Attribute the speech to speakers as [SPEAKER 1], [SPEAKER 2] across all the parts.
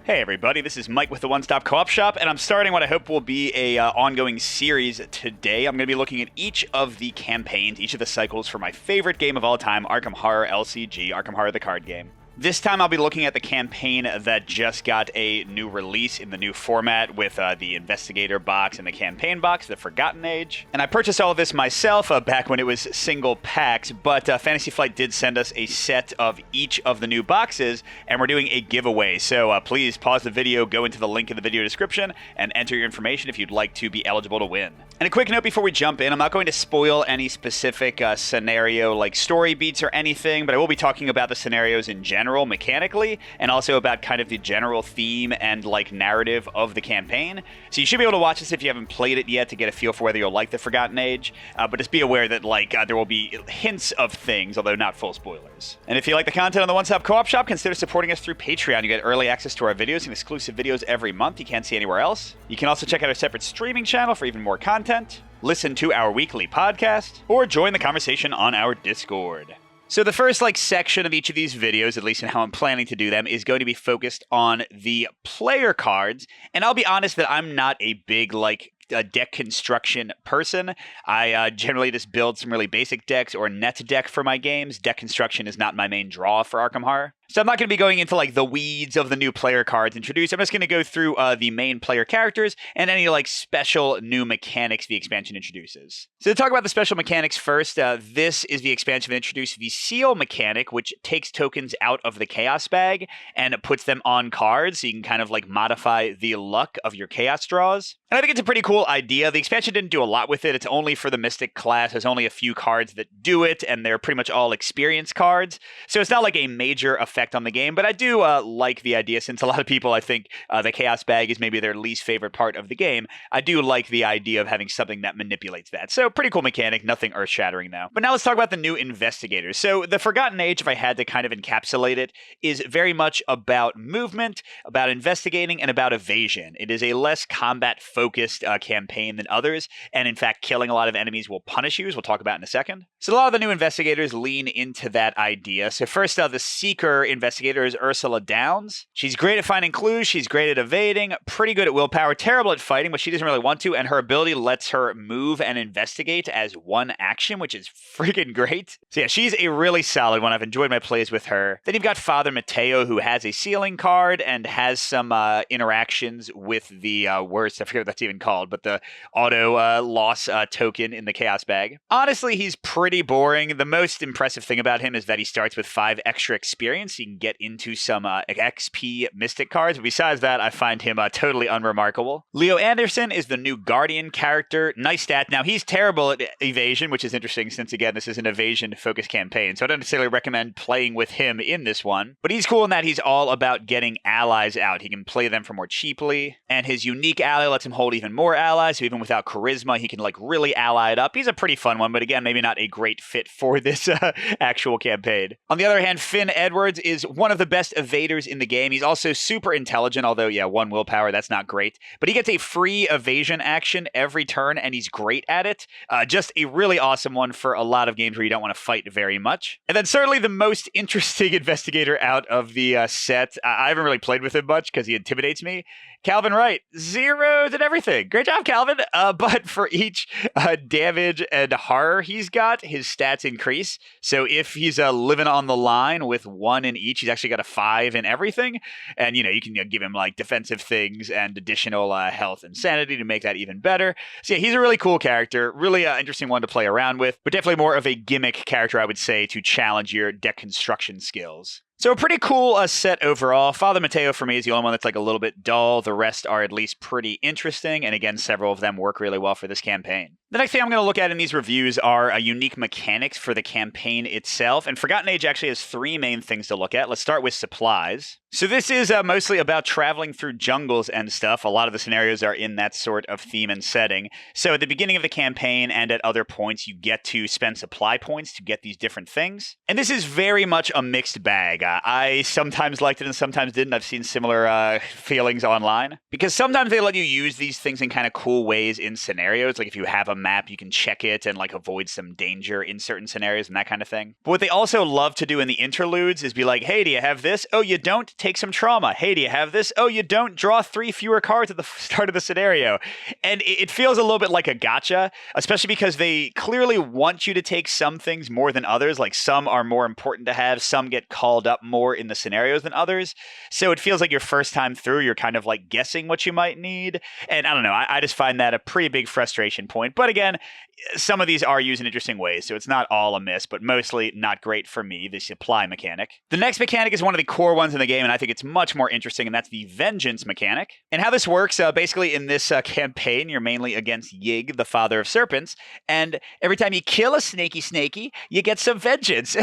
[SPEAKER 1] Hey everybody, this is Mike with the One Stop Co-op Shop, and I'm starting what I hope will be a ongoing series today. I'm going to be looking at each of the campaigns, each of the cycles for my favorite game of all time, Arkham Horror LCG, Arkham Horror the card game. This time I'll be looking at the campaign that just got a new release in the new format with the Investigator box and the Campaign box, the Forgotten Age. And I purchased all of this myself back when it was single packs, but Fantasy Flight did send us a set of each of the new boxes, and we're doing a giveaway. So please pause the video, go into the link in the video description, and enter your information if you'd like to be eligible to win. And a quick note before we jump in, I'm not going to spoil any specific scenario like story beats or anything, but I will be talking about the scenarios in general, mechanically, and also about kind of the general theme and like narrative of the campaign. So you should be able to watch this if you haven't played it yet to get a feel for whether you'll like the Forgotten Age, but just be aware that there will be hints of things, although not full spoilers. And if you like the content on the One Stop Co-op Shop, consider supporting us through Patreon. You get early access to our videos and exclusive videos every month you can't see anywhere else. You can also check out our separate streaming channel for even more content, listen to our weekly podcast, or join the conversation on our Discord. So the first section of each of these videos, at least in how I'm planning to do them, is going to be focused on the player cards. And I'll be honest that I'm not a big a deck construction person. I generally just build some really basic decks or net deck for my games. Deck construction is not my main draw for Arkham Horror. So I'm not going to be going into the weeds of the new player cards introduced. I'm just going to go through the main player characters and any special new mechanics the expansion introduces. So to talk about the special mechanics first, this is the expansion that introduced the seal mechanic, which takes tokens out of the chaos bag and puts them on cards, so you can kind of modify the luck of your chaos draws. And I think it's a pretty cool idea. The expansion didn't do a lot with it. It's only for the Mystic class. There's only a few cards that do it, and they're pretty much all experience cards. So it's not a major effect on the game, but I do like the idea, since a lot of people, I think, the Chaos Bag is maybe their least favorite part of the game. I do like the idea of having something that manipulates that. So pretty cool mechanic, nothing earth-shattering though. But now let's talk about the new Investigators. So the Forgotten Age, if I had to kind of encapsulate it, is very much about movement, about investigating, and about evasion. It is a less combat-focused campaign than others, and in fact, killing a lot of enemies will punish you, as we'll talk about in a second. So a lot of the new Investigators lean into that idea. So first, the Seeker Investigator is Ursula Downs. She's great at finding clues, she's great at evading, pretty good at willpower, terrible at fighting, but she doesn't really want to, and her ability lets her move and investigate as one action, which is freaking great. So yeah, she's a really solid one. I've enjoyed my plays with her. Then you've got Father Mateo, who has a sealing card and has some interactions with the worst, I forget what that's even called, but the auto loss token in the Chaos Bag. Honestly, he's pretty boring. The most impressive thing about him is that he starts with 5 extra experience. You can get into some XP Mystic cards, but besides that, I find him totally unremarkable. Leo Anderson is the new Guardian character. Nice stat. Now, he's terrible at evasion, which is interesting since, again, this is an evasion-focused campaign, so I don't necessarily recommend playing with him in this one. But he's cool in that he's all about getting allies out. He can play them for more cheaply, and his unique ally lets him hold even more allies, so even without charisma, he can really ally it up. He's a pretty fun one, but again, maybe not a great fit for this actual campaign. On the other hand, Finn Edwards is one of the best evaders in the game. He's also super intelligent, although, yeah, 1 willpower, that's not great. But he gets a free evasion action every turn, and he's great at it. Just a really awesome one for a lot of games where you don't want to fight very much. And then certainly the most interesting investigator out of the set, I haven't really played with him much because he intimidates me. Calvin Wright, 0s and everything. Great job, Calvin. But for each damage and horror he's got, his stats increase. So if he's living on the line with 1 in each, he's actually got a 5 in everything. And, you can give him defensive things and additional health and sanity to make that even better. So yeah, he's a really cool character, really interesting one to play around with, but definitely more of a gimmick character, I would say, to challenge your deck construction skills. So a pretty cool set overall. Father Mateo for me is the only one that's a little bit dull. The rest are at least pretty interesting, and again, several of them work really well for this campaign. The next thing I'm going to look at in these reviews are unique mechanics for the campaign itself, and Forgotten Age actually has 3 main things to look at. Let's start with supplies. So this is mostly about traveling through jungles and stuff. A lot of the scenarios are in that sort of theme and setting. So at the beginning of the campaign and at other points, you get to spend supply points to get these different things. And this is very much a mixed bag. I sometimes liked it and sometimes didn't. I've seen similar feelings online. Because sometimes they let you use these things in kind of cool ways in scenarios. Like if you have a map, you can check it and avoid some danger in certain scenarios and that kind of thing. But what they also love to do in the interludes is be like, hey, do you have this? Oh, you don't? take some trauma. Hey, do you have this? Oh, you don't. Draw 3 fewer cards at the start of the scenario. And it feels a little bit like a gotcha, especially because they clearly want you to take some things more than others. Like some are more important to have, some get called up more in the scenarios than others. So it feels like your first time through, you're kind of like guessing what you might need. And I don't know, I just find that a pretty big frustration point. But again, some of these are used in interesting ways, so it's not all a miss, but mostly not great for me, the supply mechanic. The next mechanic is one of the core ones in the game, and I think it's much more interesting, and that's the vengeance mechanic. And how this works, basically in this campaign, you're mainly against Yig, the father of serpents, and every time you kill a snaky, you get some vengeance.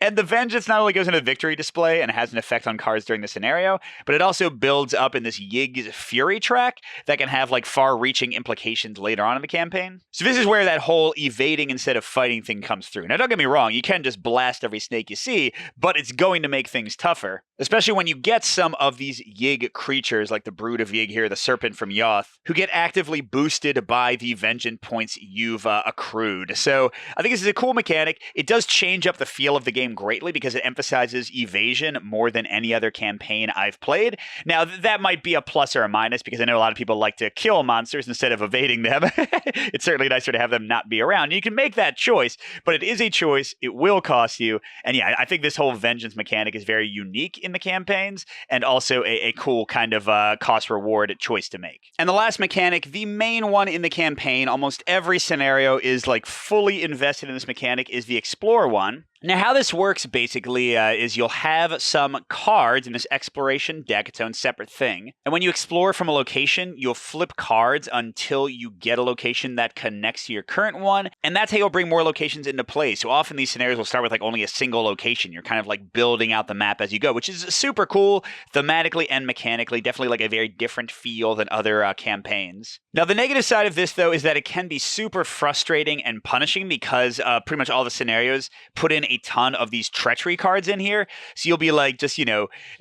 [SPEAKER 1] And the vengeance not only goes into the victory display and has an effect on cards during the scenario, but it also builds up in this Yig's fury track that can have like far-reaching implications later on in the campaign. So this is where that whole evading instead of fighting thing comes through. Now, don't get me wrong, you can just blast every snake you see, but it's going to make things tougher, especially when you get some of these Yig creatures like the Brood of Yig here, the Serpent from Yoth, who get actively boosted by the vengeance points you've accrued. So I think this is a cool mechanic. It does change up the feel of the game greatly because it emphasizes evasion more than any other campaign I've played. Now, that might be a plus or a minus because I know a lot of people like to kill monsters instead of evading them. It's certainly nicer to have them not be around. You can make that choice, but it is a choice. It will cost you. And yeah, I think this whole vengeance mechanic is very unique in the campaigns and also a cool kind of cost-reward choice to make. And the last mechanic, the main one in the campaign, almost every scenario is like fully invested in this mechanic, is the Explore one. Now, how this works basically is you'll have some cards in this exploration deck, its own separate thing. And when you explore from a location, you'll flip cards until you get a location that connects to your current one. And that's how you'll bring more locations into play. So often these scenarios will start with like only a single location. You're kind of like building out the map as you go, which is super cool thematically and mechanically. Definitely like a very different feel than other campaigns. Now, the negative side of this, though, is that it can be super frustrating and punishing because pretty much all the scenarios put in a ton of these treachery cards in here. So you'll be like just,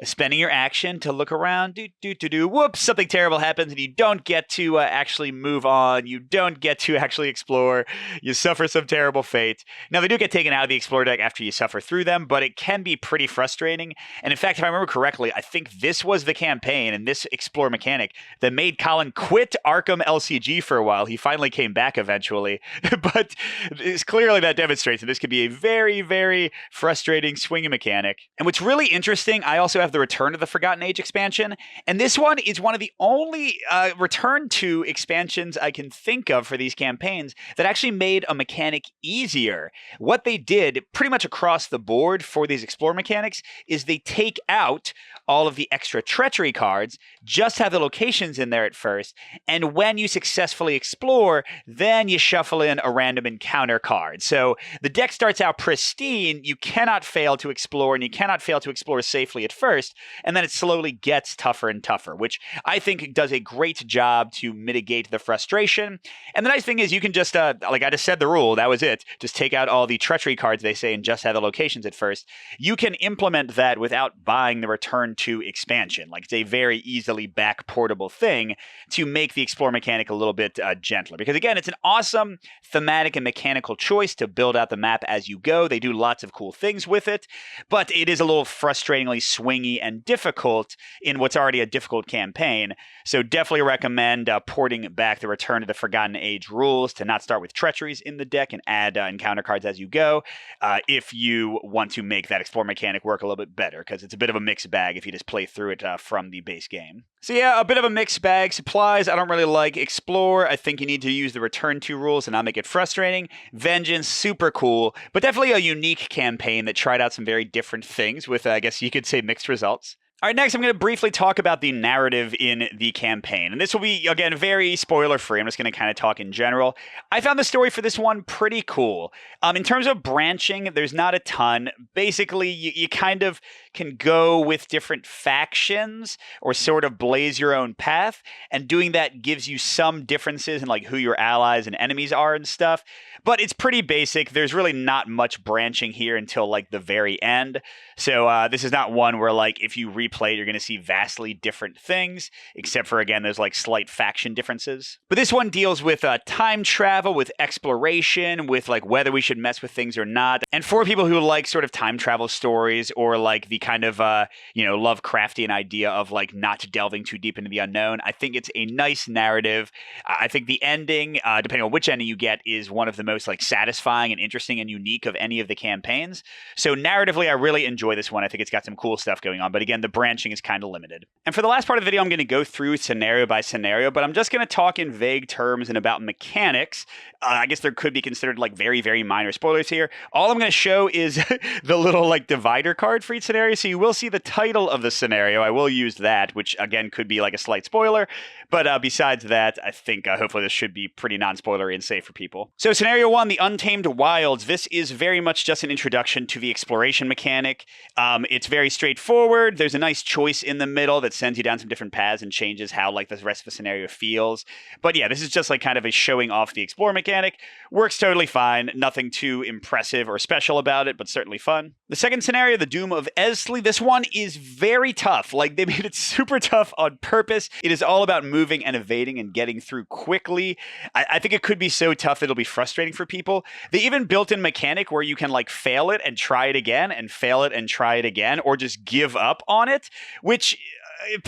[SPEAKER 1] spending your action to look around, whoops, something terrible happens and you don't get to actually move on. You don't get to actually explore. You suffer some terrible fate. Now, they do get taken out of the Explore deck after you suffer through them, but it can be pretty frustrating. And in fact, if I remember correctly, I think this was the campaign and this Explore mechanic that made Colin quit Arkham LCG for a while. He finally came back eventually, but it's clearly that demonstrates that this could be a very, very frustrating swinging mechanic. And what's really interesting, I also have the Return to the Forgotten Age expansion, and this one is one of the only Return to expansions I can think of for these campaigns that actually made a mechanic easier. What they did pretty much across the board for these Explore mechanics is they take out all of the extra treachery cards, just have the locations in there at first, and when you successfully explore, then you shuffle in a random encounter card. So the deck starts out pristine, you cannot fail to explore, and you cannot fail to explore safely at first, and then it slowly gets tougher and tougher, which I think does a great job to mitigate the frustration. And the nice thing is you can just, like I just said the rule, that was it, just take out all the treachery cards, they say, and just have the locations at first. You can implement that without buying the Return to expansion. Like, it's a very easily back portable thing to make the Explore mechanic a little bit gentler. Because again, it's an awesome thematic and mechanical choice to build out the map as you go. They do lots of cool things with it, but it is a little frustratingly swingy and difficult in what's already a difficult campaign. So definitely recommend porting back the Return to the Forgotten Age rules to not start with treacheries in the deck and add encounter cards as you go if you want to make that Explore mechanic work a little bit better, because it's a bit of a mixed bag if you just play through it from the base game. So yeah, a bit of a mixed bag. Supplies, I don't really like. Explore, I think you need to use the Return to rules and not make it frustrating. Vengeance, super cool, but definitely a unique campaign that tried out some very different things with, I guess you could say, mixed results. All right, next I'm going to briefly talk about the narrative in the campaign. And this will be, again, very spoiler-free. I'm just going to kind of talk in general. I found the story for this one pretty cool. In terms of branching, there's not a ton. Basically, you kind of can go with different factions or sort of blaze your own path. And doing that gives you some differences in like who your allies and enemies are and stuff. But it's pretty basic. There's really not much branching here until like the very end. So this is not one where like if you replay play it, you're going to see vastly different things, except for, again, those like slight faction differences. But this one deals with time travel, with exploration, with like whether we should mess with things or not. And for people who like sort of time travel stories or like the kind of, Lovecraftian idea of like not delving too deep into the unknown, I think it's a nice narrative. I think the ending, depending on which ending you get, is one of the most like satisfying and interesting and unique of any of the campaigns. So narratively, I really enjoy this one. I think it's got some cool stuff going on. But again, the branching is kind of limited. And for the last part of the video, I'm going to go through scenario by scenario, but I'm just going to talk in vague terms and about mechanics. I guess there could be considered like very, very minor spoilers here. All I'm going to show is the little like divider card for each scenario. So you will see the title of the scenario. I will use that, which again could be like a slight spoiler. But besides that, I think hopefully this should be pretty non-spoilery and safe for people. So scenario 1, the Untamed Wilds. This is very much just an introduction to the exploration mechanic. It's very straightforward. There's a nice choice in the middle that sends you down some different paths and changes how like the rest of the scenario feels. But yeah, this is just like kind of a showing off the explore mechanic. Works totally fine. Nothing too impressive or special about it, but certainly fun. The second scenario, the Doom of Esley. This one is very tough. Like they made it super tough on purpose. It is all about moving and evading and getting through quickly. I think it could be so tough that it'll be frustrating for people. They even built in mechanic where you can like fail it and try it again and fail it and try it again, or just give up on it, which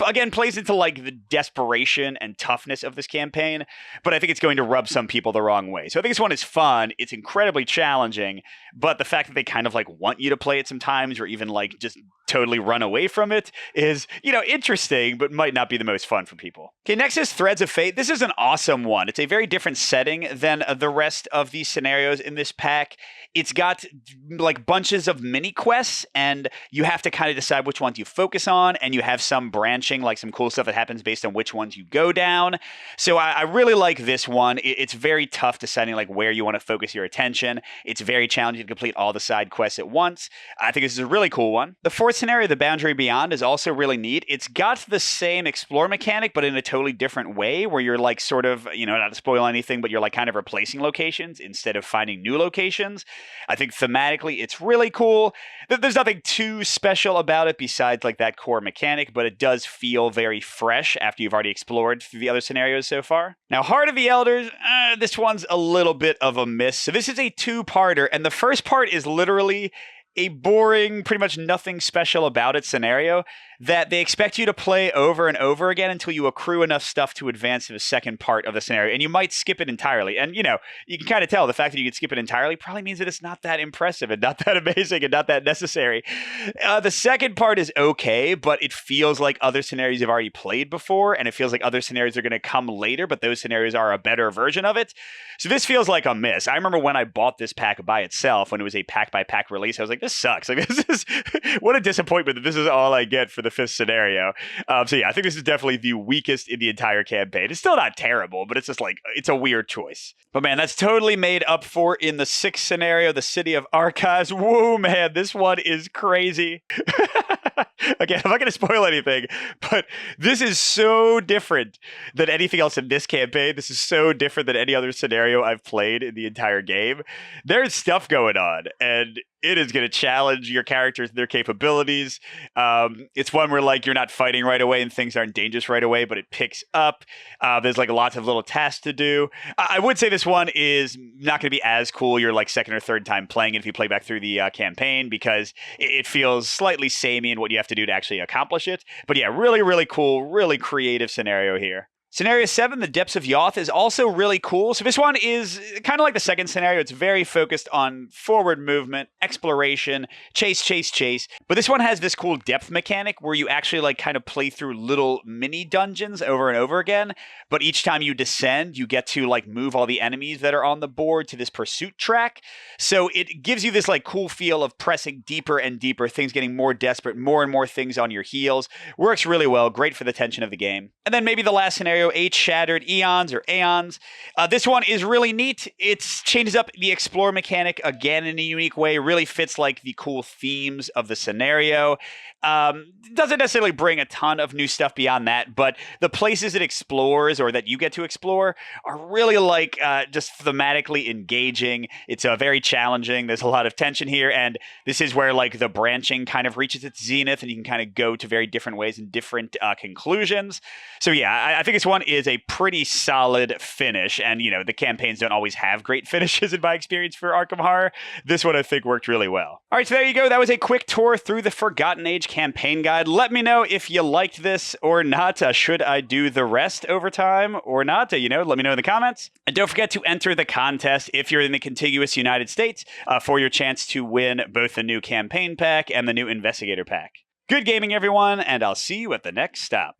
[SPEAKER 1] again plays into like the desperation and toughness of this campaign, but I think it's going to rub some people the wrong way. So I think this one is fun. It's incredibly challenging, but the fact that they kind of like want you to play it sometimes or even like just totally run away from it is, interesting, but might not be the most fun for people. Okay, next is Threads of Fate. This is an awesome one. It's a very different setting than the rest of these scenarios in this pack. It's got like bunches of mini quests, and you have to kind of decide which ones you focus on, and you have some branching, like some cool stuff that happens based on which ones you go down. So I really like this one. It's very tough deciding like where you want to focus your attention. It's very challenging to complete all the side quests at once. I think this is a really cool one. The fourth scenario, The Boundary Beyond, is also really neat. It's got the same explore mechanic, but in a totally different way, where you're like sort of, not to spoil anything, but you're like kind of replacing locations instead of finding new locations. I think thematically it's really cool. There's nothing too special about it besides like that core mechanic, but it does feel very fresh after you've already explored through the other scenarios so far. Now, Heart of the Elders, this one's a little bit of a miss. So this is a two-parter, and the first part is literally a boring, pretty much nothing special about it scenario that they expect you to play over and over again until you accrue enough stuff to advance to the second part of the scenario. And you might skip it entirely. And, you can kind of tell the fact that you can skip it entirely probably means that it's not that impressive and not that amazing and not that necessary. The second part is okay, but it feels like other scenarios you've already played before, and it feels like other scenarios are going to come later, but those scenarios are a better version of it. So this feels like a miss. I remember when I bought this pack by itself, when it was a pack-by-pack release, I was like, this sucks. Like, this is what a disappointment that this is all I get for the fifth scenario. So yeah, I think this is definitely the weakest in the entire campaign. It's still not terrible, but it's just like, it's a weird choice. But man, that's totally made up for in the sixth scenario, the City of Archives. Whoa, man, this one is crazy. Again, I'm not going to spoil anything, but this is so different than anything else in this campaign. This is so different than any other scenario I've played in the entire game. There's stuff going on, and it is going to challenge your characters and their capabilities. It's one where like you're not fighting right away and things aren't dangerous right away, but it picks up. There's like lots of little tasks to do. I would say this one is not going to be as cool your like second or third time playing it if you play back through the campaign, because it feels slightly samey in what you have to do to actually accomplish it. But yeah, really, really cool, really creative scenario here. Scenario 7, The Depths of Yoth, is also really cool. So this one is kind of like the second scenario. It's very focused on forward movement, exploration, chase, chase, chase. But this one has this cool depth mechanic where you actually like kind of play through little mini dungeons over and over again. But each time you descend, you get to like move all the enemies that are on the board to this pursuit track. So it gives you this like cool feel of pressing deeper and deeper, things getting more desperate, more and more things on your heels. Works really well, great for the tension of the game. And then maybe the last scenario Zero, Eight Shattered Eons or Aeons. This one is really neat. It changes up the explore mechanic again in a unique way. Really fits like the cool themes of the scenario. Doesn't necessarily bring a ton of new stuff beyond that, but the places it explores or that you get to explore are really like just thematically engaging. It's very challenging. There's a lot of tension here, and this is where like the branching kind of reaches its zenith, and you can kind of go to very different ways and different conclusions. So yeah, I think this one is a pretty solid finish, and you know the campaigns don't always have great finishes in my experience for Arkham Horror. This one I think worked really well. All right, so there you go. That was a quick tour through the Forgotten Age campaign guide. Let me know if you liked this or not. Should I do the rest over time or not? Let me know in the comments. And don't forget to enter the contest if you're in the contiguous United States for your chance to win both the new campaign pack and the new investigator pack. Good gaming, everyone, and I'll see you at the next stop.